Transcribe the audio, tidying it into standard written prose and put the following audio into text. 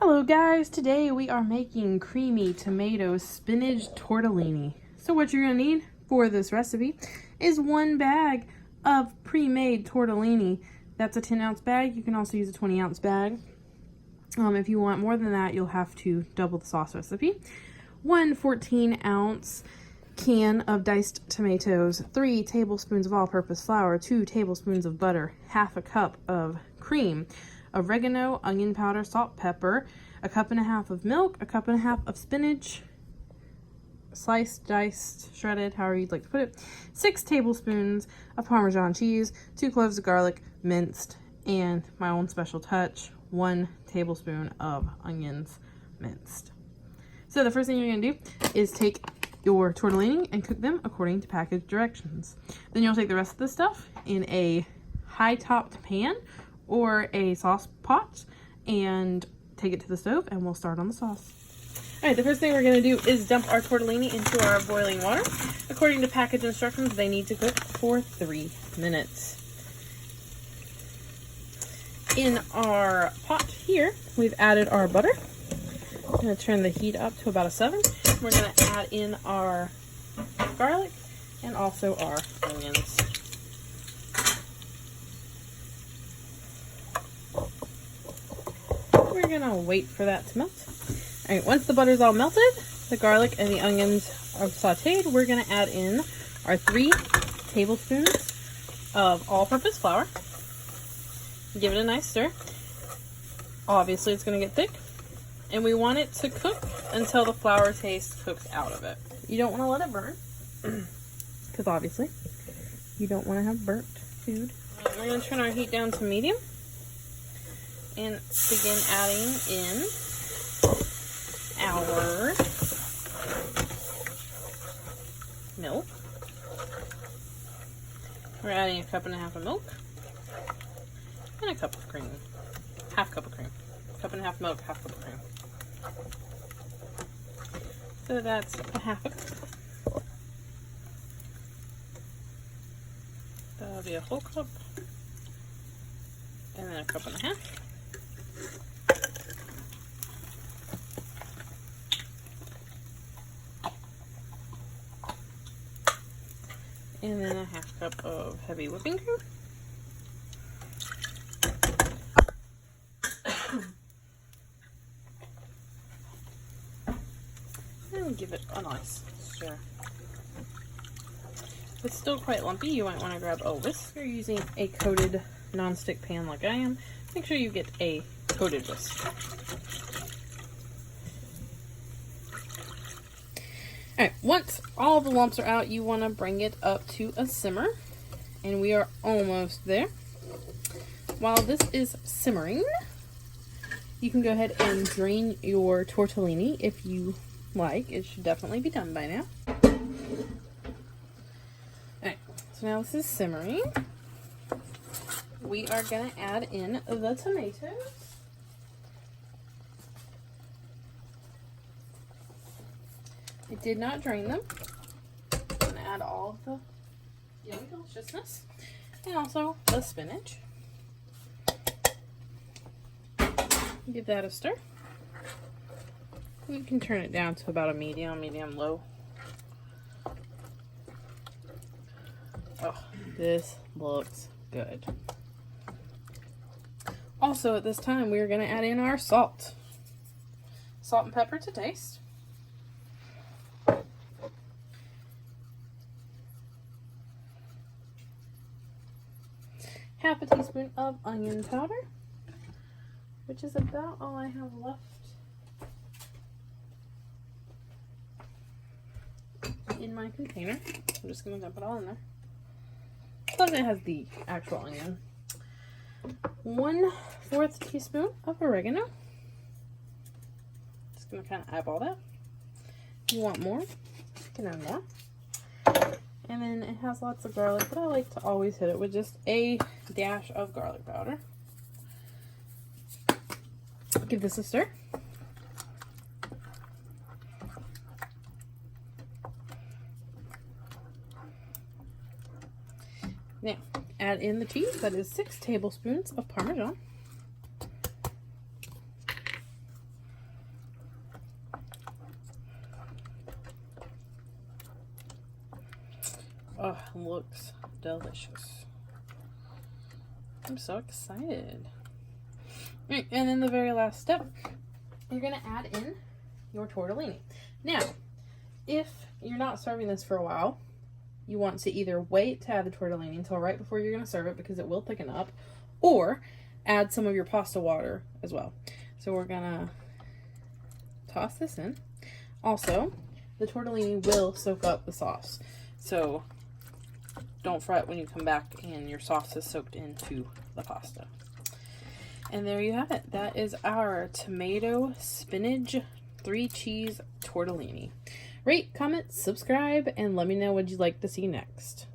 Hello guys, today we are making creamy tomato spinach tortellini. So what you're going to need for this recipe is 1 bag of pre-made tortellini. That's a 10-ounce bag. You can also use a 20-ounce bag. If you want more than that, you'll have to double the sauce recipe. 1 14-ounce can of diced tomatoes, 3 tablespoons of all-purpose flour, 2 tablespoons of butter, half a cup of cream, oregano, onion powder, salt, pepper, a cup and a half of milk, a cup and a half of spinach, sliced, diced, shredded, however you'd like to put it, 6 tablespoons of Parmesan cheese, 2 cloves of garlic, minced, and my own special touch, 1 tablespoon of onions, minced. So the first thing you're going to do is take your tortellini and cook them according to package directions. Then you'll take the rest of the stuff in a high-topped pan or a sauce pot and take it to the stove, and we'll start on the sauce. Alright, the first thing we're going to do is dump our tortellini into our boiling water. According to package instructions, they need to cook for 3 minutes. In our pot here, we've added our butter. I'm going to turn the heat up to about a 7. We're going to add in our garlic and also our onions. We're going to wait for that to melt. Alright, once the butter's all melted, the garlic and the onions are sauteed, we're going to add in our 3 tablespoons of all-purpose flour. Give it a nice stir. Obviously, it's going to get thick. And we want it to cook until the flour taste cooks out of it. You don't want to let it burn, because obviously you don't want to have burnt food. We're going to turn our heat down to medium and begin adding in our milk. We're adding a cup and a half of milk and a cup of cream. Half cup of cream. Cup and a half milk, half cup of cream. So that's a half a cup. That'll be a whole cup. And then a cup and a half. And then a half cup of heavy whipping cream. And give it a nice stir. If it's still quite lumpy, you might want to grab a whisk. If you're using a coated non-stick pan like I am, make sure you get a coated whisk. Alright, once all the lumps are out, you want to bring it up to a simmer. And we are almost there. While this is simmering, you can go ahead and drain your tortellini if you like. It should definitely be done by now. Alright, so now this is simmering. We are going to add in the tomatoes. I did not drain them. I'm going to add all of the yummy deliciousness. And also the spinach. Give that a stir. We can turn it down to about a medium-low. Oh, this looks good. Also, at this time, we're going to add in our salt. Salt and pepper to taste. Half a teaspoon of onion powder, which is about all I have left in my container. I'm just going to dump it all in there. Some of it has the actual onion. 1/4 teaspoon of oregano. Just going to kind of eyeball that. If you want more, you can add more. And then it has lots of garlic, but I like to always hit it with just a dash of garlic powder. Give this a stir. Now, add in the cheese. That is 6 tablespoons of Parmesan. Oh, it looks delicious. I'm so excited. And then the very last step, you're going to add in your tortellini. Now, if you're not serving this for a while, you want to either wait to add the tortellini until right before you're going to serve it because it will thicken up, or add some of your pasta water as well. So we're going to toss this in. Also, the tortellini will soak up the sauce. So don't fret when you come back and your sauce is soaked into the pasta. And there you have it. That is our tomato, spinach, 3-cheese tortellini. Rate, comment, subscribe, and let me know what you'd like to see next.